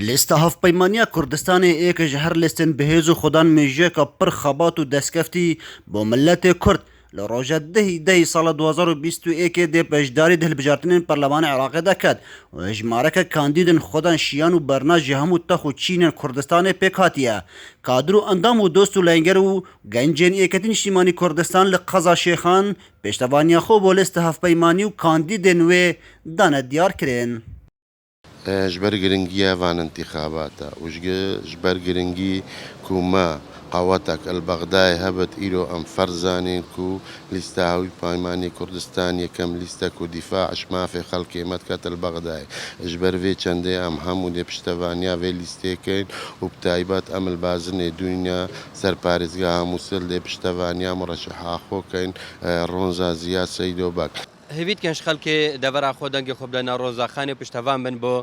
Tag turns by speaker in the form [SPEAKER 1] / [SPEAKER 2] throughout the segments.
[SPEAKER 1] لیست هفپیمانی کردستان ایک جهر لیستن بهیز و خودان میجه که پر خبات و دستکفتی با ملت کرد لروجه ده سال 2021 ده بجداری ده بجارتنین پرلمان عراق دکد و اجماره که کاندیدن خودان شیان و برناج همو تخو چین کردستان پیک هاتیه کادرو اندام و دوست و لنگر و گنجین ایکتین شیمانی کردستان لقضا شیخان پیشتوانی خوب و لیست هفپیمانی و کاندیدن و دانه دیار کرن.
[SPEAKER 2] جبر گرنگی وان انتخاباتا جبر گرنگی کوما قواتك البغداي هبت إلو أم فرزانين كو لستاوي بايماني كردستان يكم لستك ودفاعش ما في خلق متكت البغداي اجبر في چنده أم همو دي پشتوانيا في لستيكين وبتايبات أم البازن دنيا سر پارزگاه موصل دي پشتوانيا مرشحا خوكين رونزا زياد سيدو بك
[SPEAKER 3] هەویت کەنج خەڵکی دەڤرا خۆ دەنگی خۆ بدەنە ڕۆژاخانی پشتەوان بن بۆ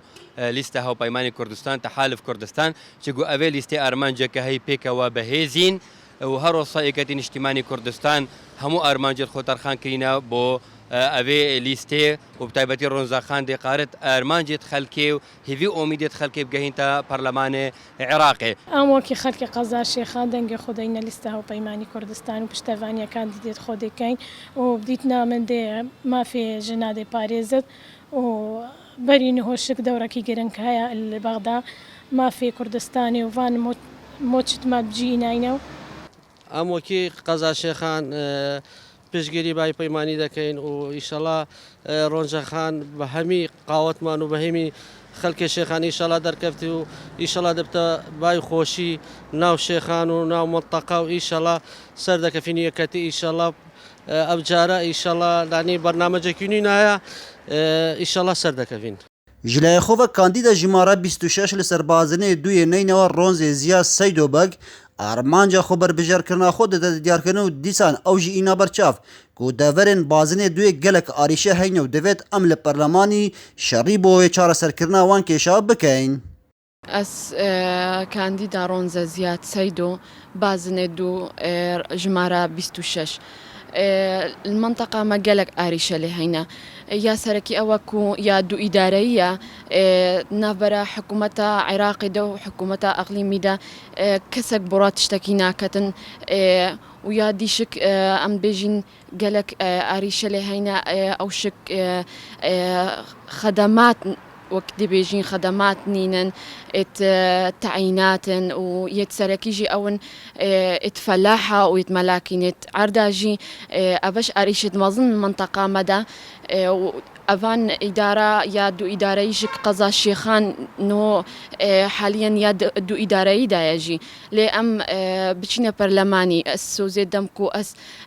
[SPEAKER 3] لیستە هاوپەیمانی کوردستان تەحالف کوردستان چگو ئەوێ لیستی ئارمانجێکە هەی پێکەوە بەهێزین و هەرۆسا یەکەتی نیشتیمانی کوردستان هەموو ئارمانجێت خۆتەرخان کردینە بۆ ئەوێ لیستێ و بتایبەتی ڕۆژاخان دێقارت ئارمانجێت خەلکێ و هیوی ئۆمیدێت خەلکێ بگەهینتە پەرلەمانی عێراقێ
[SPEAKER 4] ئەمۆکی خەلکی قەزا شێخان دەنگی خۆدەینە لیستە هاوپەیمانی کوردستان و پشتەوانیەکان دیدێت خۆ دەکەین و دیتنا من دێ مافێ ژنادێ پارێزت و بەرین هۆشک دەورەکی گرنگ هەیە لە بەغدا مافێ کوردستانی و وان مۆچتمە بجیناینەوە
[SPEAKER 5] ئەمۆکی قەزا شێخان پشتگیری بای پەیمانی دەکەین و ئیشەڵا ڕۆژەخان بە هەمی قاوەتمان و بە هەمی خەڵکی شێخان ئیشەڵا دەرکەوتی و ئیشەڵا دەبتە بای خۆشی ناو شێخان و ناو مەنتەقە و ئیشەڵا سەر دەکەفین یەکەتی ئیشەڵا ئەو جارە ئیشەڵا دانی بەرنامەجێکی نایە ئیشەڵا سەر دەکەوین.
[SPEAKER 1] جلای خوب کاندید جماره 26 لسربازنه دوی نینوا رونز زیا سیدو بگ ارمانجا خبر بجار کرنا خود ده دیار کنو دیسان اوجی اینا برچاف کو دورن بازنه دوی گلک آریشه هینو دوید عمل پرلمانی شریبو چار سر کرنا وان کشا بکین.
[SPEAKER 6] از کاندیدا رونز زیا سیدو بازنه دو جماره 26 المنطقة ما قالك آريشة لهنا يا سركي أوكو يا دو إدارية نافرا حكومتا عراقي دو حكومتا أقليمي دا كسك برات تشتكينا كتن ويا ديشك أم بيجين قالك آريشة لهنا أو شك خدمات وقت بيجين خدمات نينن تعيينات ويتسركيجي أون اتفلاحة ويتملاكين عرداجي أبش أريشة مظن منطقة مدى أفان إدارة يا دو إدارة يجيك قضاء الشيخان نو حاليا يا دو إدارة يجي لأم بچينة برلماني السوزي دمكو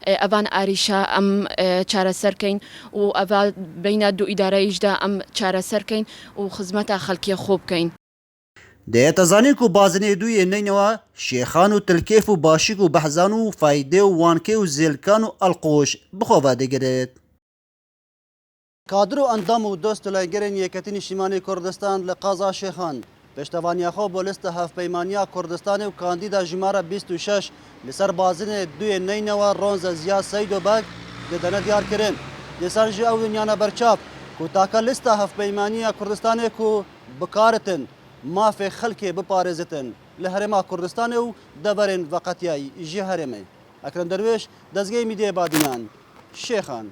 [SPEAKER 6] أفان أريشة أم چارة سركين وأفان بين دو إدارة يجدا أم چارة سركين وخدمتها خلقية خوب كين
[SPEAKER 1] ده تزانی کو بازنه دوی نینوا شیخان و تلکیف و باشیک و بحزان و فایده و وانکه و زلکان و القوش بخواه دگرد. کادر و اندام و دوست لایگرین یکتین شیمانی کردستان لقضا شیخان پشتوانی خو با لیست هفپیمانی کردستان و کاندیدا جماره 26 لسر بازنه دوی نینوا رونز زیا سیدو بگ ددنه دیار کرن لسر جی او نیانا برچاپ کو تاکا لیست هفپیمانی کردستان کو بکارتن ما في خلقي ببارزتن لهرما كردستان و دبرن وقتياي جي هرمي اكرم درويش دزگي ميديا بادينان شيخان